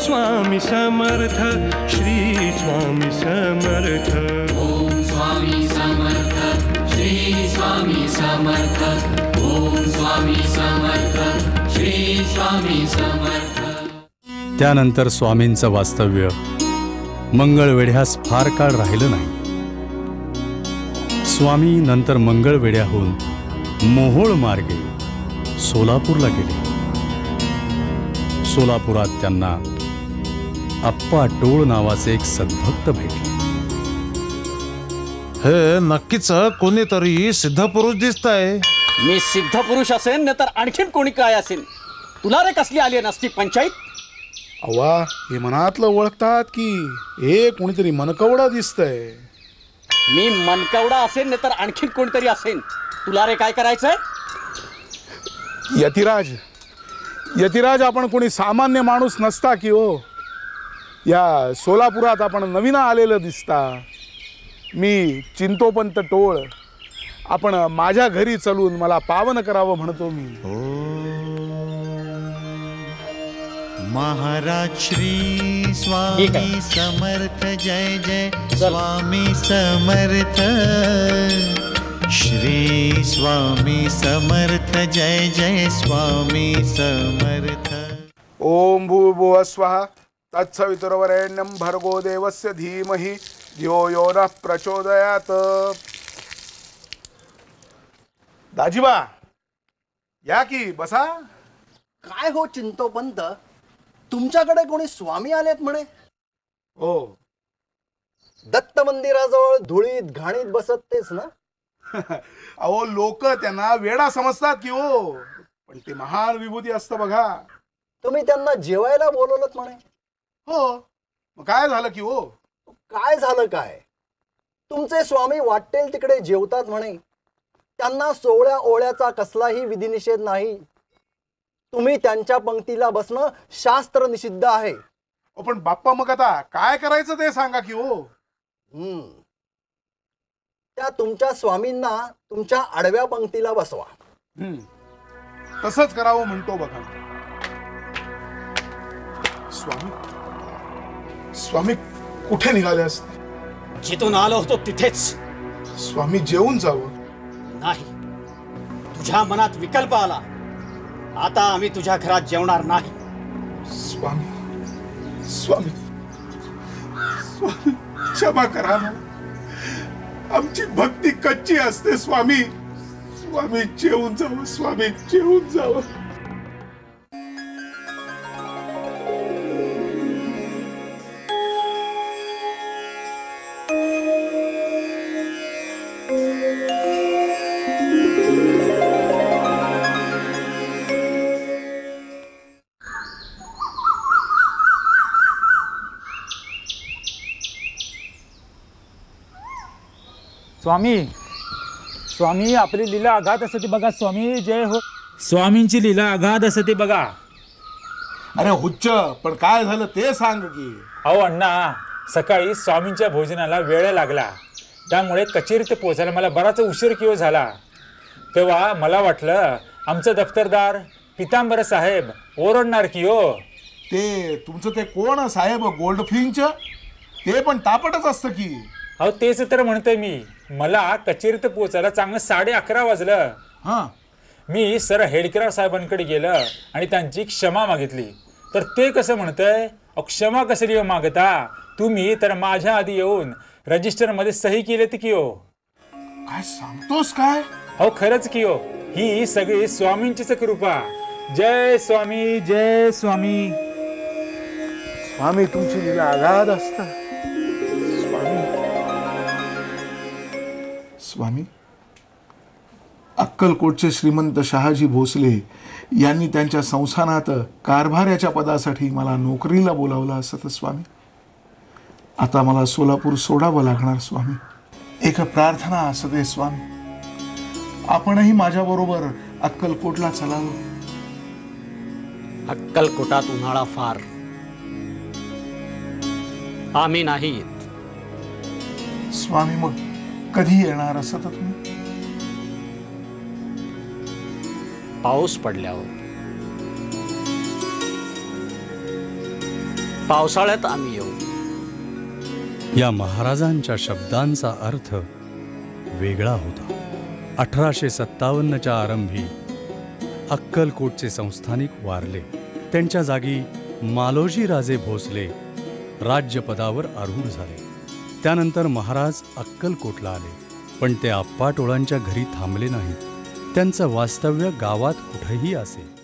स्वामी समर्थ श्री स्वामी समर्थ। ओम स्वामी समर्थ श्री स्वामी समर्थ। ओम स्वामी समर्थ श्री स्वामी समर्थ। त्यानंतर स्वामींचं वास्तव्य मंगळवेढ्यास फार काळ राहिलं नाही। स्वामी नंतर मंगळवेढ्याहून मोहोळ मार्गे सोलापूरला गेले। सोलापुरात त्यांना अप्पा टोळ नावाचे एक सद्भक्त भेटले। हे नक्कीच कोणीतरी सिद्धपुरुष दिसतंय। मी सिद्धपुरुष असेन न तर आणखीन कोणी काय असेल? तुला रे कसली आली नसती पंचायत? अवा हे मनातलं ओळखतात की हे कोणीतरी मनकवडा दिसतंय। मी मनकवडा असेन न तर आणखीन कोणीतरी असेन। तुला रे काय करायचंय? यतिराज, यतिराज आपण कोणी सामान्य माणूस नसता की हो। या सोलापुरात आपण नवीन आलेलं दिसता। मी चिंतोपंत टोळ, आपण माझ्या घरी चलून मला पावन करावं म्हणतो मी। महाराज श्री स्वामी समर्थ जय जय स्वामी समर्थ। श्री स्वामी समर्थ जय जय स्वामी समर्थ। ओम भूर्भुवः स्वः तत्सवितुर्वरेण्यं भर्गो देवस्य धीमहि धियो यो नः प्रचोदयात्। दाजीबा या की बसा। काय हो चिंतोपंत, तुमच्याकडे कोणी स्वामी आलेत म्हणे? हो, दत्त मंदिराजवळ धुळीत घाणीत बसत तेच ना? अहो लोक त्यांना वेडा समजतात की हो, पण ते महान विभूती असतं बघा। तुम्ही त्यांना जेवायला बोलवलत म्हणे? हो, मग काय झालं की हो? काय झालं काय? तुमचे स्वामी वाटेल तिकडे जेवतात म्हणे। त्यांना सोवळ्या ओळ्याचा कसलाही विधिनिषेध नाही। तुम्ही त्यांच्या पंक्तीला बसणं शास्त्र निषिद्ध आहे। पण बाप्पा मग आता काय करायचं ते सांगा की हो। त्या तुमच्या स्वामींना तुमच्या आडव्या पंक्तीला बसवा। तसंच करावं म्हणतो बघा। स्वामी, स्वामी कुठे निघाले असते? जिथून आलो होतो तिथेच। स्वामी जेवून जावं? नाही, तुझ्या मनात विकल्प आला। आता आम्ही तुझ्या घरात जेवणार नाही। स्वामी, स्वामी, स्वामी क्षमा करा ना, आमची भक्ती कच्ची असते स्वामी। स्वामी जेवून जावं, स्वामी जेवून जावं। स्वामी, स्वामी आपली लीला अगाध असते बघा। स्वामी जय हो। स्वामींची लीला अगाध असते बघा। अरे हुच्च, पण काय झालं ते सांग की। अहो अण्णा, सकाळी स्वामींच्या भोजनाला वेळ लागला, त्यामुळे कचेरीत पोचायला मला बराच उशीर किंवा झाला। तेव्हा मला वाटलं आमचं दफ्तरदार पितांबर साहेब ओरडणार की हो। ते तुमचं ते कोण साहेब गोल्डफिंच, ते पण तापटच असतं की। अहो तेच तर म्हणतोय मी। मला कचेरीत पोचायला चांगलं 11:30 वाजलं। मी सर हेडकर साहेबांकडे गेलं आणि त्यांची क्षमा मागितली, तर ते कसं म्हणतंय, क्षमा कसली मागता तुम्ही तर माझ्या आधी येऊन रजिस्टर मध्ये सही केली की हो। काय सांगतोस काय? अहो खरंच की हो, ही सगळी स्वामींचीच कृपा। जय स्वामी, जय स्वामी। स्वामी तुमची लीला अगाध असता। स्वामी, अक्कलकोटचे श्रीमंत शहाजी भोसले यांनी त्यांच्या संस्थानात कारभाऱ्याच्या पदासाठी मला नोकरीला बोलावलं असतं स्वामी। आता मला सोलापूर सोडावं लागणार स्वामी। एक प्रार्थना असते स्वामी, आपणही माझ्याबरोबर अक्कलकोटला चलावं। अक्कलकोटात उन्हाळा फार, आम्ही नाही येत स्वामी। मग कधी येणार असं तर तुम्ही? पाऊस पडल्यावर। पावसाळ्यात आम्ही येऊ. या महाराजांच्या शब्दांचा अर्थ वेगळा होता. 1857च्या आरंभी अक्कलकोटचे संस्थानिक वारले. त्यांच्या जागी मालोजी राजे भोसले राज्यपदावर आरूढ झाले. त्यानंतर महाराज अक्कलकोटला आले. पण ते आप्पा टोळांच्या घरी थांबले नाहीत. त्यांचं वास्तव्य गावात कुठेही असे.